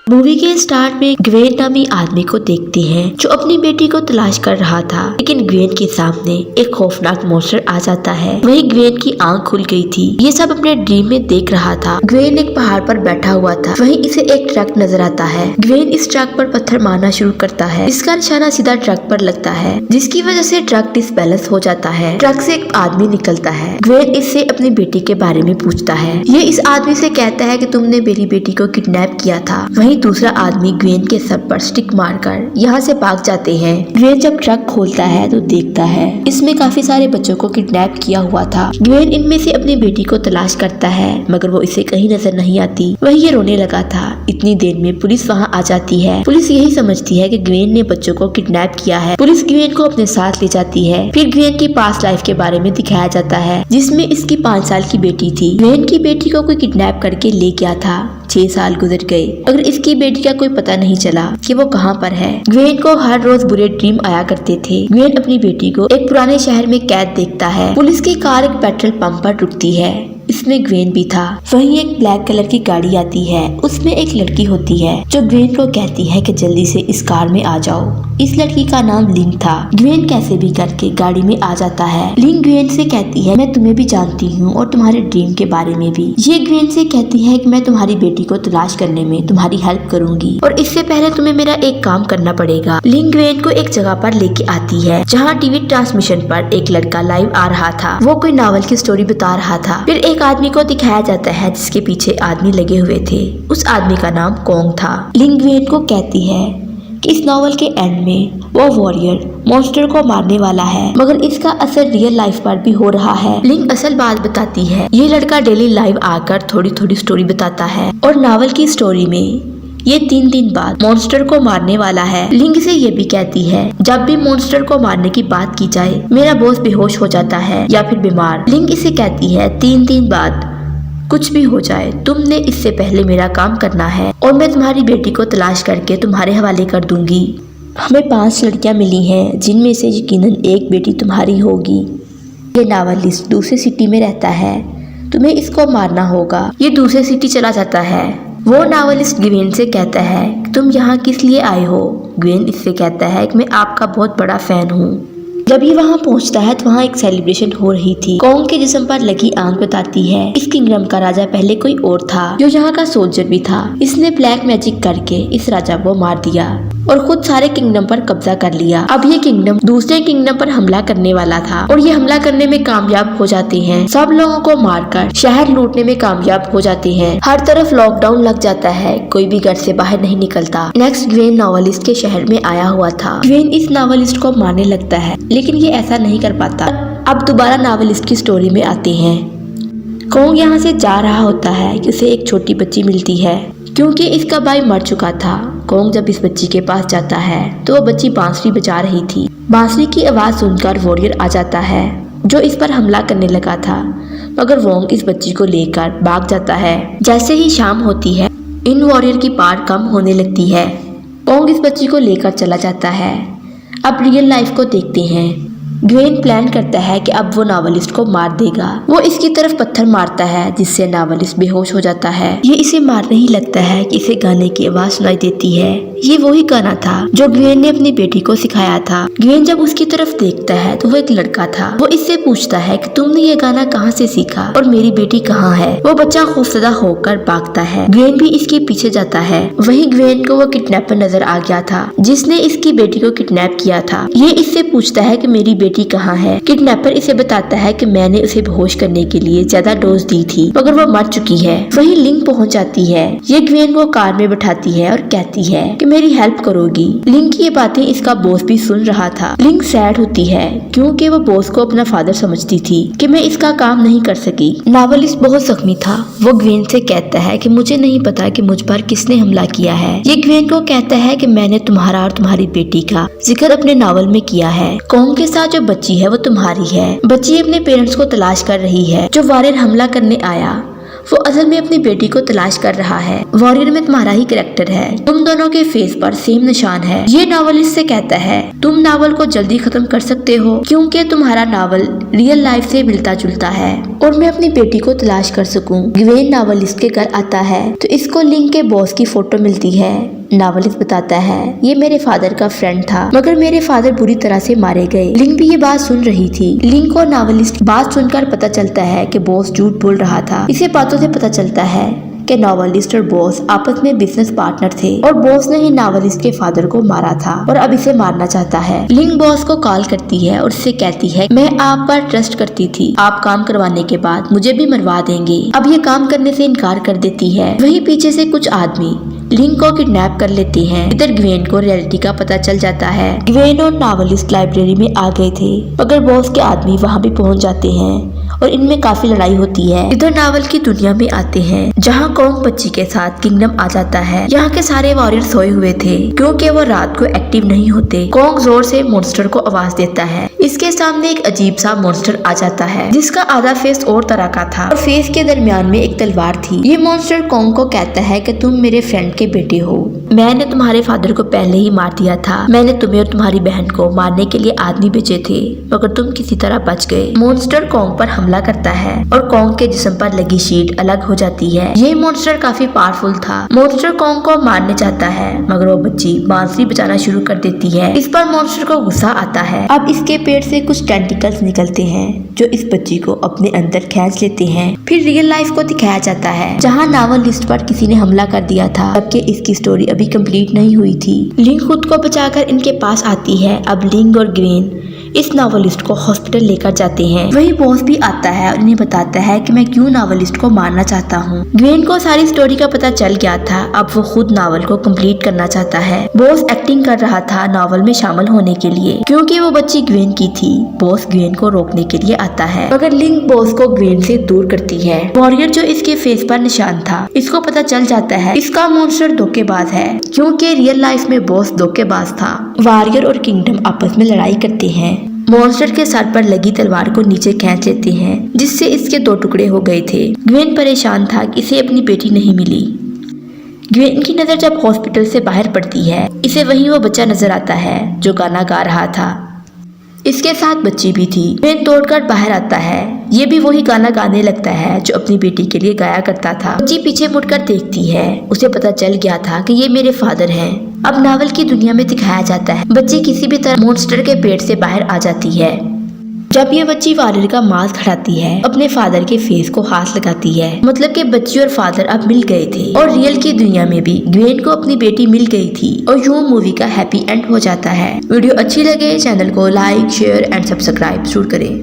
Movie के start में Gwen नामी आदमी को देखते हैं जो अपनी बेटी को तलाश कर रहा था, लेकिन ग्वेन के सामने एक खौफनाक मॉन्स्टर आ जाता है। वहीं ग्वेन की आंख खुल गई थी। ये सब अपने ड्रीम में देख रहा था। ग्वेन एक पहाड़ पर बैठा हुआ था। वहीं इसे एक ट्रक नजर आता है। ग्वेन इस ट्रक पर पत्थर मारना शुरू करता है। इसका निशाना सीधा ट्रक पर लगता है, जिसकी वजह से ट्रक डिसबैलेंस हो जाता है। ट्रक से एक आदमी निकलता है। ग्वेन इससे अपनी बेटी के बारे में पूछता है। ये इस आदमी से कहता है कि तुमने मेरी बेटी को किडनैप किया था। वहीं दूसरा आदमी ग्वेन के सर पर स्टिक मारकर यहाँ से भाग जाते हैं। ग्वेन जब ट्रक खोलता है तो देखता है इसमें काफी सारे बच्चों को किडनैप किया हुआ था। ग्वेन इनमें से अपनी बेटी को तलाश करता है, मगर वो इसे कहीं नजर नहीं आती। वही ये रोने लगा था। इतनी देर में पुलिस वहाँ आ जाती है। पुलिस यही समझती है कि ग्वेन ने बच्चों को किडनैप किया है। पुलिस ग्वेन को अपने साथ ले जाती है। फिर ग्वेन की पास्ट लाइफ के बारे में दिखाया जाता है, जिसमें इसकी 5 साल की बेटी थी। ग्वेन की बेटी को कोई किडनैप करके ले गया था। 6 साल गुजर गए, मगर इसकी बेटी का कोई पता नहीं चला कि वो कहाँ पर है। ग्वेन को हर रोज बुरे ड्रीम आया करते थे। ग्वेन अपनी बेटी को एक पुराने शहर में कैद देखता है। पुलिस की कार एक पेट्रोल पंप पर रुकती है। इसमें ग्वेन भी था। वहीं एक ब्लैक कलर की गाड़ी आती है। उसमें एक लड़की होती है जो ग्वेन को कहती है कि जल्दी से इस कार में आ जाओ। इस लड़की का नाम लिंग था। ग्वेन कैसे भी करके गाड़ी में आ जाता है। लिंग ग्वेन से कहती है मैं तुम्हें भी जानती हूँ और तुम्हारे ड्रीम के बारे में भी। ये ग्वेन से कहती है कि मैं तुम्हारी बेटी को तलाश करने में तुम्हारी हेल्प करूंगी, और इससे पहले तुम्हें मेरा एक काम करना पड़ेगा। लिंग ग्वेन को एक जगह पर लेके आती है जहाँ टीवी ट्रांसमिशन पर एक लड़का लाइव आ रहा था। वो कोई नावल की स्टोरी बता रहा था। फिर एक आदमी को दिखाया जाता है जिसके पीछे आदमी लगे हुए थे। उस आदमी का नाम कोंग था। लिंग ग्वेन को कहती है कि इस नॉवल के एंड में वो वॉरियर मॉन्स्टर को मारने वाला है, मगर इसका असर रियल लाइफ पर भी हो रहा है। लिंग असल बात बताती है। ये लड़का डेली लाइव आकर थोड़ी थोड़ी स्टोरी बताता है, और नावल की स्टोरी में ये 3 दिन बाद मॉन्स्टर को मारने वाला है। लिंग से ये भी कहती है जब भी मॉन्स्टर को मारने की बात की जाए मेरा बॉस बेहोश हो जाता है या फिर बीमार। लिंग इसे कहती है 3 दिन बाद कुछ भी हो जाए तुमने इससे पहले मेरा काम करना है, और मैं तुम्हारी बेटी को तलाश करके तुम्हारे हवाले कर दूंगी। हमें 5 लड़कियां मिली हैं, जिनमें से यकीनन एक बेटी तुम्हारी होगी। ये नावलिस्ट दूसरी सिटी में रहता है, तुम्हें इसको मारना होगा। ये दूसरी सिटी चला जाता है। वो नावलिस्ट ग्वेन से कहता है कि तुम यहाँ किस लिए आए हो। ग्वेन इससे कहता है कि मैं आपका बहुत बड़ा फैन हूँ। जब ये वहाँ पहुँचता है तो वहाँ एक सेलिब्रेशन हो रही थी। कोंग के जिस्म पर लगी आंख बताती है इस किंगडम का राजा पहले कोई और था, जो यहाँ का सोल्जर भी था। इसने ब्लैक मैजिक करके इस राजा को मार दिया और खुद सारे किंगडम पर कब्जा कर लिया। अब ये किंगडम दूसरे किंगडम पर हमला करने वाला था, और ये हमला करने में कामयाब हो जाते हैं। सब लोगों को मारकर शहर लूटने में कामयाब हो जाते हैं। हर तरफ लॉकडाउन लग जाता है, कोई भी घर से बाहर नहीं निकलता। नेक्स्ट ग्वेन नॉवलिस्ट के शहर में आया हुआ था। ग्वेन इस नॉवलिस्ट को मारने लगता है, लेकिन ये ऐसा नहीं कर पाता। अब दोबारा नॉवलिस्ट की स्टोरी में आते हैं। कोंग यहाँ से जा रहा होता है कि उसे एक छोटी बच्ची मिलती है, क्योंकि इसका भाई मर चुका था। कोंग जब इस बच्ची के पास जाता है तो वो बच्ची बांसुरी बजा रही थी। बांसुरी की आवाज सुनकर वॉरियर आ जाता है जो इस पर हमला करने लगा था, मगर वोंग इस बच्ची को लेकर भाग जाता है। जैसे ही शाम होती है इन वॉरियर की पावर कम होने लगती है। कोंग इस बच्ची को लेकर चला जाता है। अब रियल लाइफ को देखते हैं। ग्वेन प्लान करता है कि अब वो नॉवलिस्ट को मार देगा। वो इसकी तरफ पत्थर मारता है, जिससे नॉवलिस्ट बेहोश हो जाता है। ये इसे मारने ही लगता है कि इसे गाने की आवाज सुनाई देती है। ये वही गाना था जो ग्वेन ने अपनी बेटी को सिखाया था। ग्वेन जब उसकी तरफ देखता है तो वो एक लड़का था। वो इससे पूछता है कि तुमने ये गाना कहाँ से सीखा और मेरी बेटी कहाँ है। वो बच्चा खौफजदा होकर भागता है। ग्वेन भी इसके पीछे जाता है। वहीं ग्वेन को वो किडनैपर नजर आ गया था, जिसने इसकी बेटी को किडनैप किया था। ये इससे पूछता है कि मेरी बेटी कहाँ है। किडनैपर इसे बताता है कि मैंने उसे बेहोश करने के लिए ज्यादा डोज दी थी, मगर वो मर चुकी है। वहीं लिंग पहुँच जाती है। ये ग्वेन को कार में बैठाती है और कहती है कि मेरी हेल्प करोगी। लिंग की ये बातें इसका बॉस भी सुन रहा था। लिंग सैड होती है क्योंकि वो बॉस को अपना फादर समझती थी कि मैं इसका काम नहीं कर सकी। नॉवलिस्ट बहुत जख्मी था। वो ग्वेन से कहता है कि मुझे नहीं पता कि मुझ पर किसने हमला किया है। ये ग्वेन को कहता है कि मैंने तुम्हारा और तुम्हारी बेटी का जिक्र अपने नावल में किया है। कोंग के साथ जो बच्ची है वो तुम्हारी है। बच्ची अपने पेरेंट्स को तलाश कर रही है जो वारियर हमला करने आया। वो असल में अपनी बेटी को तलाश कर रहा है। वॉरियर में तुम्हारा ही कैरेक्टर है, तुम दोनों के फेस पर सेम निशान है। ये नॉवल इससे कहता है तुम नावल को जल्दी खत्म कर सकते हो क्योंकि तुम्हारा नावल रियल लाइफ से मिलता जुलता है और मैं अपनी बेटी को तलाश कर सकूं। ग्वेन नावलिस्ट के घर आता है तो इसको लिंक के बॉस की फोटो मिलती है। नावलिस्ट बताता है ये मेरे फादर का फ्रेंड था मगर मेरे फादर बुरी तरह से मारे गए। लिंक भी ये बात सुन रही थी। लिंक और नावलिस्ट बात सुनकर पता चलता है कि बॉस झूठ बोल रहा था। इसे बातों से पता चलता है कि नावलिस्ट और बॉस आपस में बिजनेस पार्टनर थे और बॉस ने ही नावलिस्ट के फादर को मारा था और अब इसे मारना चाहता है। लिंक बॉस को कॉल करती है और उससे कहती है मैं आप पर ट्रस्ट करती थी, आप काम करवाने के बाद मुझे भी मरवा देंगे। अब ये काम करने से इनकार कर देती है। वहीं पीछे से कुछ आदमी लिंक को किडनैप कर लेते हैं। इधर ग्वेन को रियलिटी का पता चल जाता है। ग्वेन और नावलिस्ट लाइब्रेरी में आ गए थे मगर बॉस के आदमी वहाँ भी पहुँच जाते हैं और इनमें काफी लड़ाई होती है। इधर नावल की दुनिया में आते हैं जहाँ कॉन्ग बच्ची के साथ किंगडम आ जाता है। यहाँ के सारे वॉरियर सोए हुए थे क्योंकि वो रात को एक्टिव नहीं होते। कॉन्ग जोर से मॉन्स्टर को आवाज देता है। इसके सामने एक अजीब सा मॉन्स्टर आ जाता है जिसका आधा फेस और तरह का था और फेस के दरमियान में एक तलवार थी। ये मॉन्स्टर कॉन्ग को कहता है कि तुम मेरे फ्रेंड के बेटे हो, मैंने तुम्हारे फादर को पहले ही मार दिया था। मैंने तुम्हें और तुम्हारी बहन को मारने के लिए आदमी भेजे थे मगर तुम किसी तरह बच गए। मॉन्स्टर कॉन्ग पर हमला करता है और कॉन्ग के जिस्म पर लगी शीट अलग हो जाती है। ये मॉन्स्टर काफी पावरफुल था। मॉन्स्टर कॉन्ग को मारने चाहता है मगर वो बच्ची बांसुरी बजाना शुरू कर देती है। इस पर मॉन्स्टर को गुस्सा आता है। अब इसके पेट से कुछ टेंटिकल्स निकलते हैं जो इस बच्ची को अपने अंदर खींच लेते हैं। फिर रियल लाइफ को दिखाया जाता है जहाँ नावलिस्ट पर किसी ने हमला कर दिया था जबकि इसकी स्टोरी अभी कंप्लीट नहीं हुई थी। लिंक खुद को बचाकर इनके पास आती है। अब लिंक और ग्वेन इस नावलिस्ट को हॉस्पिटल लेकर जाते हैं। वही बॉस भी आता है और इन्हें बताता है कि मैं क्यों नावलिस्ट को मारना चाहता हूँ। ग्वेन को सारी स्टोरी का पता चल गया था। अब वो खुद नावल को कंप्लीट करना चाहता है। बॉस एक्टिंग कर रहा था नावल में शामिल होने के लिए क्योंकि वो बच्ची ग्वेन की थी। बॉस ग्वेन को रोकने के लिए आता है मगर लिंक बॉस को ग्वेन से दूर करती है। वॉरियर जो इसके फेस पर निशान था इसको पता चल जाता है इसका मॉन्स्टर धोखेबाज है क्योंकि रियल लाइफ में बॉस धोखेबाज था। वॉरियर और किंगडम आपस में लड़ाई करते हैं। मॉन्स्टर के सर पर लगी तलवार को नीचे खींच लेते हैं जिससे इसके 2 टुकड़े हो गए थे। ग्वेन परेशान था कि इसे अपनी बेटी नहीं मिली। ग्वेन की नजर जब हॉस्पिटल से बाहर पड़ती है इसे वहीं वो बच्चा नजर आता है जो गाना गा रहा था। इसके साथ बच्ची भी थी। ग्वेन तोड़कर बाहर आता है। ये भी वही गाना गाने लगता है जो अपनी बेटी के लिए गाया करता था। बच्ची पीछे मुड़कर देखती है। उसे पता चल गया था कि ये मेरे फादर हैं। अब नावल की दुनिया में दिखाया जाता है बच्ची किसी भी तरह मॉन्स्टर के पेट से बाहर आ जाती है। जब ये बच्ची वॉरियर का मास्क हटाती है अपने फादर के फेस को हाथ लगाती है मतलब कि बच्ची और फादर अब मिल गए थे और रियल की दुनिया में भी ग्वेन को अपनी बेटी मिल गई थी और यूं मूवी का हैप्पी एंड हो जाता है। वीडियो अच्छी लगे चैनल को लाइक शेयर एंड सब्सक्राइब जरूर करें।